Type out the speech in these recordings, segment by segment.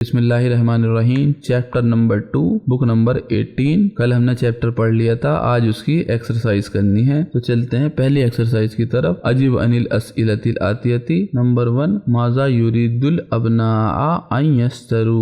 बिस्मिल्लाहिर्रहमानिर्रहीम। Chapter number 2, book number 18। कल हमने चैप्टर पढ़ लिया था, आज उसकी एक्सरसाइज करनी है। तो चलते हैं पहली एक्सरसाइज की तरफ। अजीब अनिल अस्इलतिल आतियती। नंबर 1, माजा युरिदुल अबनाआ अन यस्तरू।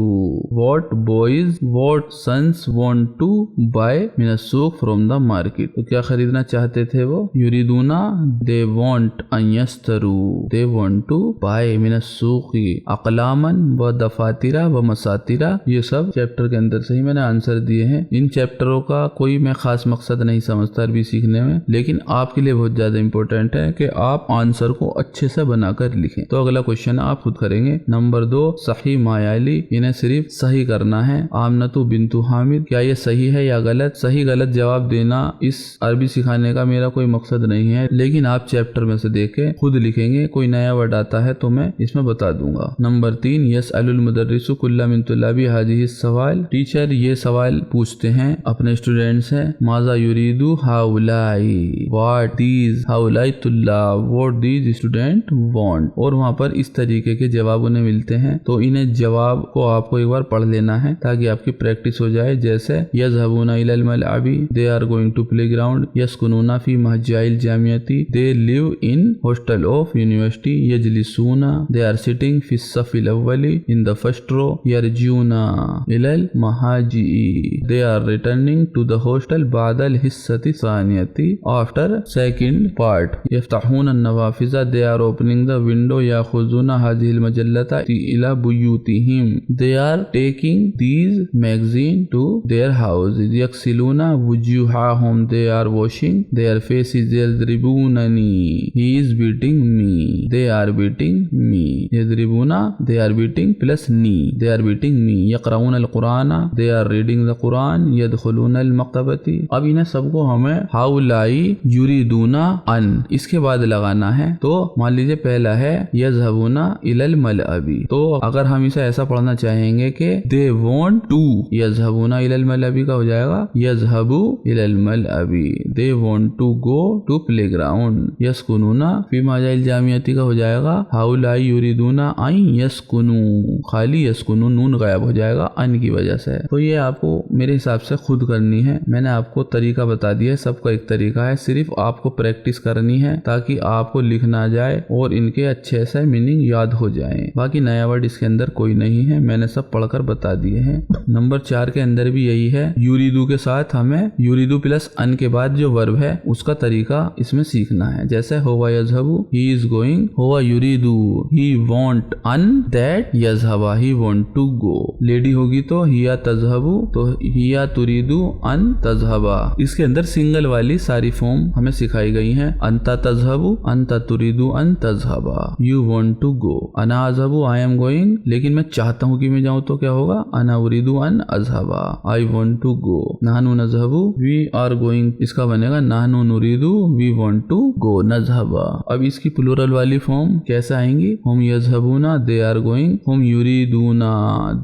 What boys what sons want to buy मिन अस्सूक फ्रॉम द मार्केट। तो क्या खरीदना चाहते थे वो? युरिदूना, दे वांट, अन यस्तरू, दे वांट टू बाय मिन अस्सूकी अक़लामन व दफातिरा व मसातिरा। ये सब चैप्टर के अंदर से ही मैंने आंसर दिए हैं। इन चैप्टरों का कोई मैं खास मकसद नहीं समझता अरबी सीखने में, लेकिन आपके लिए बहुत ज्यादा इंपॉर्टेंट है कि आप आंसर को अच्छे से बनाकर लिखें। तो अगला क्वेश्चन आप खुद करेंगे। नंबर 2, सही मायाली। इन्हें सिर्फ सही करना है। आमनतु बिन्तु हामिद, क्या ये सही है या गलत? सही गलत जवाब देना इस अरबी सिखाने का मेरा कोई मकसद नहीं है, लेकिन आप चैप्टर में से देख के खुद लिखेंगे। कोई नया वर्ड आता है तो मैं इसमें बता दूंगा। नंबर 3, यसअलुल मुदर्रिसु कुल्ला मिन तुल्लाबी हाज़िही सवाल। टीचर ये सवाल पूछते हैं अपने स्टूडेंट से। माजा युरीदु हाउलाई, व्हाट दीज हाउलाई तुल्लाब, व्हाट दीज स्टूडेंट वांट। और वहाँ पर इस तरीके के जवाब उन्हें मिलते हैं, तो इन्हें जवाब को आपको एक बार पढ़ लेना है ताकि आपकी प्रैक्टिस हो जाए। जैसे यज़हबूना इलल मलअबी, they are going to playground. यस्कुनूना फी महजाइल जामियती, they live in hostel of university. यजलिसूना, दे आर सिटिंग फी सफिल अव्वली इन द फर्स्ट रो। यरजूना इलल महाजी, they are returning to the hostel बादल हिस्सती सानियती आफ्टर सेकंड पार्ट। यफ्तहून नवाफिजा, they are opening the window. याखुज़ूना हाज़िहिल मजल्लता इला बुयूतिहिम, they are taking these magazine to their houses. यगसिलूना वुजूहाहुम, दे आर वॉशिंग देयर फेसेस। यज़रिबूननी, he is beating me, they are beating me. यज़रिबूना, दे आर बीटिंग प्लस नी, दे आर बीटिंग मी। यक़राऊन अल Quran, they are reading the Quran. यदखुलून अल मक्तबती। अब इन्हें सबको हमें हाउलाई युरीदूना अन इसके बाद लगाना है। तो मान लीजिए पहला है यज़हबूना इलल मलअबी, तो अगर हम इसे ऐसा पढ़ना चाहेंगे कि दे वांट टू, यज़हबूना इलल मलअबी का हो जाएगा यज़हबू इलल मलअबी, they want to go to playground. यस्कुनूना फी माजाइल जामियती का हो जाएगा हाउलाई युरीदूना अन यस्कुनू, खाली यस्कुनू नून गायब हो जाएगा अन की वजह से। तो ये आपको मेरे हिसाब से खुद करनी है। मैंने आपको तरीका बता दिया है, सबका एक तरीका है, सिर्फ आपको प्रैक्टिस करनी है ताकि आपको लिखना जाए और इनके अच्छे से मीनिंग याद हो जाए। बाकी नया वर्ड इसके अंदर कोई नहीं है, मैंने सब पढ़कर बता दिए हैं। नंबर 4 के अंदर भी यही है। यूरिदू के साथ हमें यूरिदू प्लस अन के बाद जो वर्ब है उसका तरीका इसमें सीखना है। जैसे होवा यज़हबू, ही इज गोइंग। होवा यूरिदू, ही वांट अन दैट यज़हबा, he want to go. Lady होगी तो हिया तज़हबू, तो हिया तुरीदू अन तज़हबा। इसके अंदर सिंगल वाली सारी फॉर्म हमें सिखाई गई हैं। अंता तज़हबू, अंता तुरीदू अन तज़हबा। You want to go. अना अज़हबू, आई एम गोइंग, लेकिन मैं चाहता हूँ कि मैं जाऊँ, तो क्या होगा? अना उरीदू अन अज़हबा, आई वांट टू गो। नहनु नज़हबू, वी आर गोइंग, इसका बनेगा नहनु नुरीदू, वी वांट टू गो नज़हबा। अब इसकी प्लूरल वाली फॉर्म कैसे आएंगी? हम यज़हबूना, दे आर गोइंग। हम युरीदूना,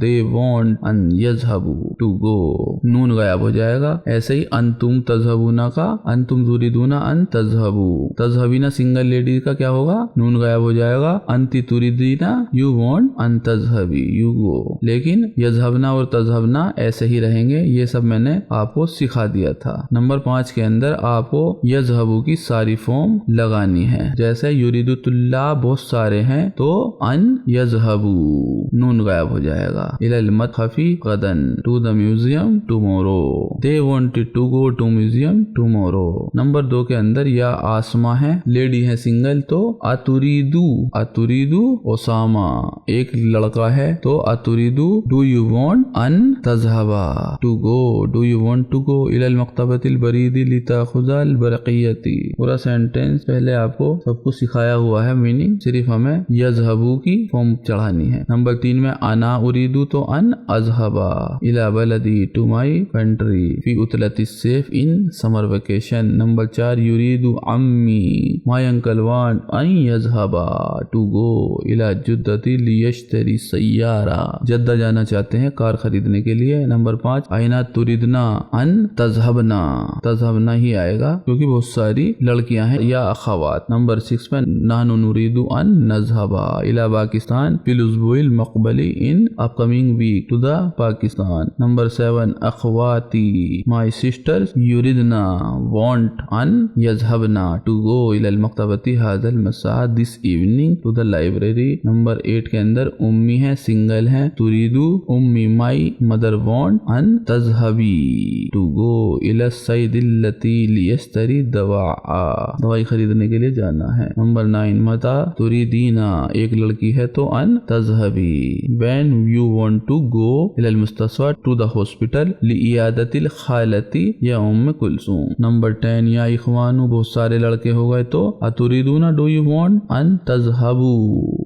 दे वांट अन यज़हबू टू गो, नून गायब हो जाएगा। ऐसे ही अंतुम तज़हबूना का अंतुम तुरीदूना अन तज़हबू। तज़हबीना सिंगल लेडी का क्या होगा? नून गायब हो जाएगा। अंति तुरीदीना, यू वांट अन तज़हबी, यू गो। लेकिन यज़हबना और तज़हबना ऐसे ही रहेंगे। ये सब मैंने आपको सिखा दिया था। नंबर 5 के अंदर आपको यज़हबू की सारी फॉर्म लगानी है। जैसे युरीदु तुल्ला बहुत सारे हैं, तो अन यज़हबू नून गायब हो जाएगा। इलल मतहफी गदन, to the museum tomorrow, they wanted to go to museum tomorrow. Number 2 के अंदर या आसमा है, लेडी है सिंगल, तो अतुरीदू, अतुरीदू ओसामा, एक लड़का है, तो अतुरीदू डू यू वांट अन तज़हबा to go, do you want to go इलल मक्तबतिल बरीदी लिताखुज़ल बरक़ियती। पूरा सेंटेंस पहले आपको सब कुछ सिखाया हुआ है, मीनिंग सिर्फ हमें यज़हबू की फॉर्म चढ़ानी है। नंबर 3 में अना उरीदू, तो अन अज़हबा इला बलदी, टू माई कंट्री, फी उतलती सेफ इन समर वेकेशन। नंबर 4 युरीदू अम्मी, माई अंकल वांट अन यज़हबा टू गो इला जुद्दती लियश्तरी सय्यारा, जद्दा जाना चाहते हैं कार खरीदने के लिए। नंबर 5 आइना तुरिदना अन तज़हबना, तज़हबना ही आएगा क्योंकि बहुत सारी लड़कियां हैं या अखवात। नंबर 6 में नानु नुरीदू अन नज़हबा इला पाकिस्तान फिल उस्बुइल मक़बली in upcoming week to the Pakistan. Number 7 अखवाती माई सिस्टर्स युरिदना वांट अन यजहबना टू गो इलल मक्तबती हाज़ल मसा this evening to the library. Number 8 के अंदर उम्मी है, सिंगल है, तुरीदू उम्मी माई मदर वांट अन तजहबी टू गो इला सैदिल्लती लियश्तरी दवाई खरीदने के लिए जाना है। नंबर 9 मता तुरीदीना एक लड़की है तो अन तजहबी when you want to go इलल मुस्तशफा टू द हॉस्पिटल लिइयादतिल खालती या उम्म कुलसूम। नंबर 10 या इखवानु बहुत सारे लड़के हो गए तो अतुरीदूना डू यू वांट अन तजहबू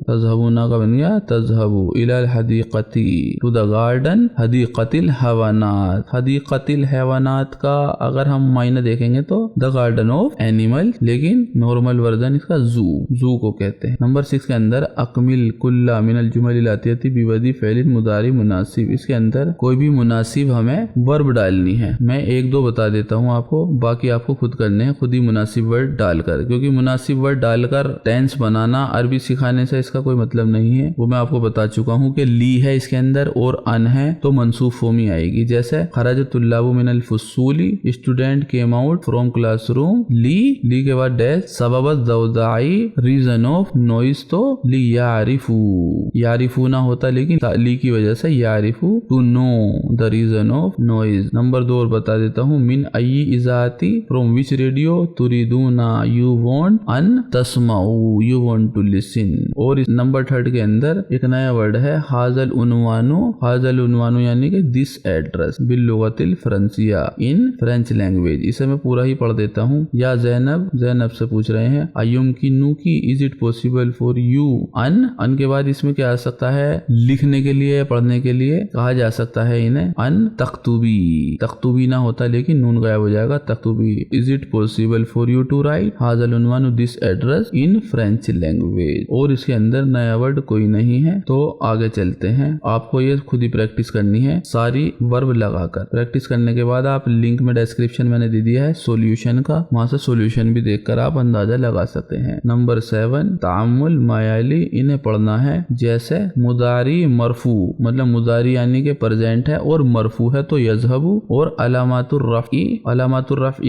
तजहबूना का बन गया तजहबू इलल हदीकती टू द गार्डन हदीकतिल हैवानात। हदीकतिल हैवानात का अगर हम मायने देखेंगे तो द गार्डन ऑफ एनिमल, लेकिन नॉर्मल वर्जन इसका जू को कहते हैं। नंबर 6 के अंदर अकमिल कुल्ला मिनल जुमल आतियती बिवदी फ़ेलिल मुदारी मुनासिब। इसके अंदर कोई भी मुनासिब हमें वर्ब डालनी है। मैं एक दो बता देता हूँ आपको, बाकी आपको खुद करने हैं, खुद ही मुनासिब वर्ड डालकर, क्योंकि मुनासिब वर्ड डालकर टेंस बनाना अरबी सिखाने से इसका कोई मतलब नहीं है। वो मैं आपको बता चुका हूँ कि ली है इसके अंदर और अन है तो मनसूब फॉर्म ही आएगी। जैसे खरज तुल्लाबु मिनल फुसूली student came out from classroom ली के बाद डैश सबब ज़ौदाई रीजन ऑफ नॉइस तो ली यारिफू ना होता, लेकिन ली की वजह से यारिफू to know the reason of noise. Number 2 और बता देता हूँ मिन अय्यी इजाती फ्रॉम विच रेडियो तुरीदूना यू वांट अन तस्माऊ यू वांट टू लिसन। और इस नंबर 3 के अंदर एक नया वर्ड है हाजल उन्वानु यानी कि दिस एड्रेस बिल्लुगतिल फ्रांसिया इन फ्रेंच लैंग्वेज। इसे मैं पूरा ही पढ़ देता हूँ। या जैनब से पूछ रहे हैं अयुम की नू की is it possible for you अन के बाद इसमें क्या आ सकता है, लिखने के लिए या पढ़ने के लिए कहा जा सकता है इन्हें अन तख्तुबी ना होता लेकिन नून गायब हो जाएगा तख्तुबी। Is it possible for you to write हाजल उन्वानु this address in French language. और इसके अंदर नया वर्ड कोई नहीं है तो आगे चलते हैं। आपको ये खुद ही प्रैक्टिस करनी है सारी वर्ब लगाकर। प्रैक्टिस करने के बाद आप लिंक में डिस्क्रिप्शन मैंने दे दिया है सॉल्यूशन का, वहां से सॉल्यूशन भी देखकर आप अंदाजा लगा सकते हैं। नंबर 7 तामुल मायाली, इन्हें पढ़ना है जैसे मुदारी मरफू, मतलब मुदारी यानी कि प्रेजेंट है और मरफू है तो यजहबू। और अलामातुर रफ़ई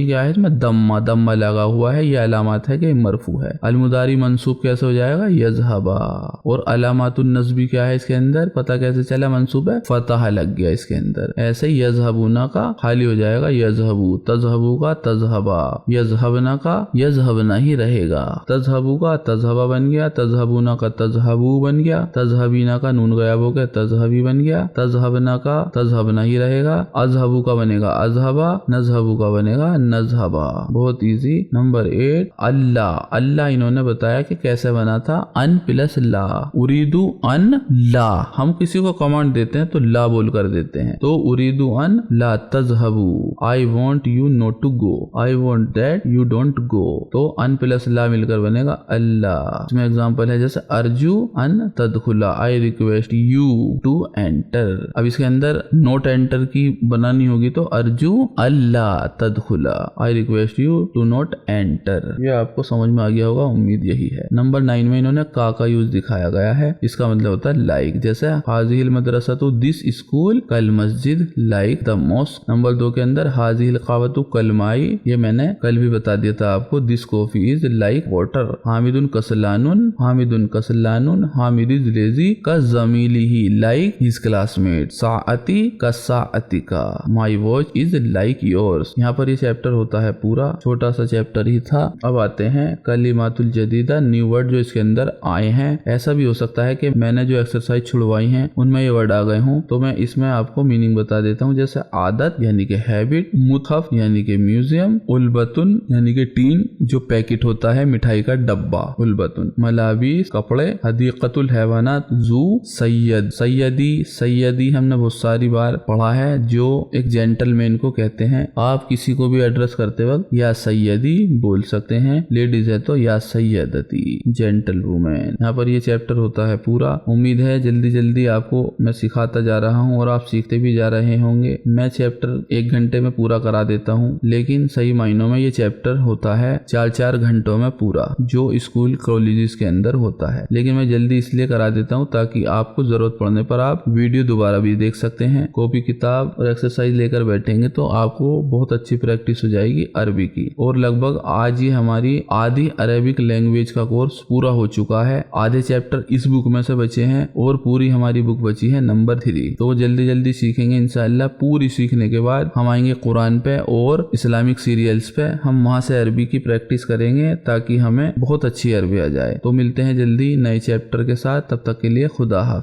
क्या है, इसमें दम्मा लगा हुआ है, ये अलामत है कि मरफू है। अल मुदारी मंसूब कैसे हो जाएगा, यजहबा। और अलामातुन नस्बी क्या है इसके अंदर, पता कैसे चला मंसूब है, फतह लग गया इसके अंदर। ऐसे यजहबूना का खाली हो जाएगा यजहबू, तजहबू का तजहबा, यजहबना का यजहबना ही रहेगा। तजहबू का तजहबा बन गया, तजहबूना का तजहबू बन गया, तजहबीना का नून गायब हो गया तजहबी बन गया, तजहबना का तजहबना ही रहेगा, अजहबू का बनेगा अजहबा, नजहबू का बनेगा नजहबा। बहुत इजी। नंबर 8 अल्लाह इन्होंने बताया कि कैसे बना था, अन प्लस ला, उरीदू अन ला। हम किसी को कमांड देते हैं तो ला बोल कर देते हैं, तो उरीदू अन ला तजहबू, I want you not to go, I want that you don't go, तो अन प्लस ला मिलकर बनेगा अल्लाह। इसमें एग्जांपल है जैसे अर्जू अन तदखुला, I request you to enter. अब इसके अंदर नोट एंटर की बनानी होगी तो अर्जू अल्लाह तदखुला, I request you to not enter. ये आपको समझ में आ गया होगा, उम्मीद यही है। नंबर 9 में इन्होंने का यूज दिखाया गया है, इसका मतलब होता है लाइक, जैसे हाजिल मदरसा तो दिस स्कूल कल मस्जिद लाइक द मॉस्क। नंबर 2 के अंदर हाजिल कावतु कल माई, ये मैंने कल भी बता दिया था आपको, this coffee is like water. हामिदुन कसलानुन हामिद इज लेजी का जमीली ही लाइक हिज क्लासमेट। साअती का साअती का, my watch is like yours. यहाँ पर ये चैप्टर होता है पूरा, छोटा सा चैप्टर ही था। अब आते हैं कलिमातुल जदीदा, न्यू वर्ड जो इसके अंदर आए हैं। ऐसा भी हो सकता है कि मैंने जो एक्सरसाइज छुड़वाई हैं उनमें ये वर्ड आ गए हों, तो मैं इसमें आपको मीनिंग बता देता हूँ। जैसे आदत यानी कि हैबिट, मुतहफ यानी कि म्यूजियम, उल्बतुन यानी कि टीन जो पैकेट होता है मिठाई का डब्बा उल्बतुन, मलाबीस कपड़े, हदीकतुल हैवानात जू, सैयदी हमने बहुत सारी बार पढ़ा है जो एक जेंटलमैन को कहते हैं। आप किसी को भी एड्रेस करते वक्त या सैयदी बोल सकते हैं, लेडीज है तो या सैयदती, जेंटल वुमेन। यहाँ पर ये चैप्टर होता है पूरा। उम्मीद है जल्दी जल्दी आपको मैं सिखाता जा रहा हूँ और आप सीखते भी जा रहे होंगे। मैं चैप्टर 1 घंटे में पूरा करा देता हूँ, लेकिन सही मायनों में ये चैप्टर होता है 4-4 घंटों में पूरा, जो स्कूल कॉलेजेस के अंदर होता है। लेकिन मैं जल्दी इसलिए करा देता हूँ ताकि आपको आपको जरूरत पड़ने पर आप वीडियो दोबारा भी देख सकते हैं। कॉपी किताब और एक्सरसाइज लेकर बैठेंगे तो आपको बहुत अच्छी प्रैक्टिस हो जाएगी अरबी की। और लगभग आज ही हमारी आधी अरेबिक लैंग्वेज का कोर्स पूरा हो चुका है। आधे चैप्टर इस बुक में से बचे हैं और पूरी हमारी बुक बची है नंबर 3। तो जल्दी जल्दी सीखेंगे इंशाअल्लाह। पूरी सीखने के बाद हम आएंगे कुरान पे और इस्लामिक सीरियल्स पे, हम वहां से अरबी की प्रैक्टिस करेंगे ताकि हमें बहुत अच्छी अरबी आ जाए। तो मिलते हैं जल्दी नए चैप्टर के साथ, तब तक के लिए खुदा हाफ़िज़।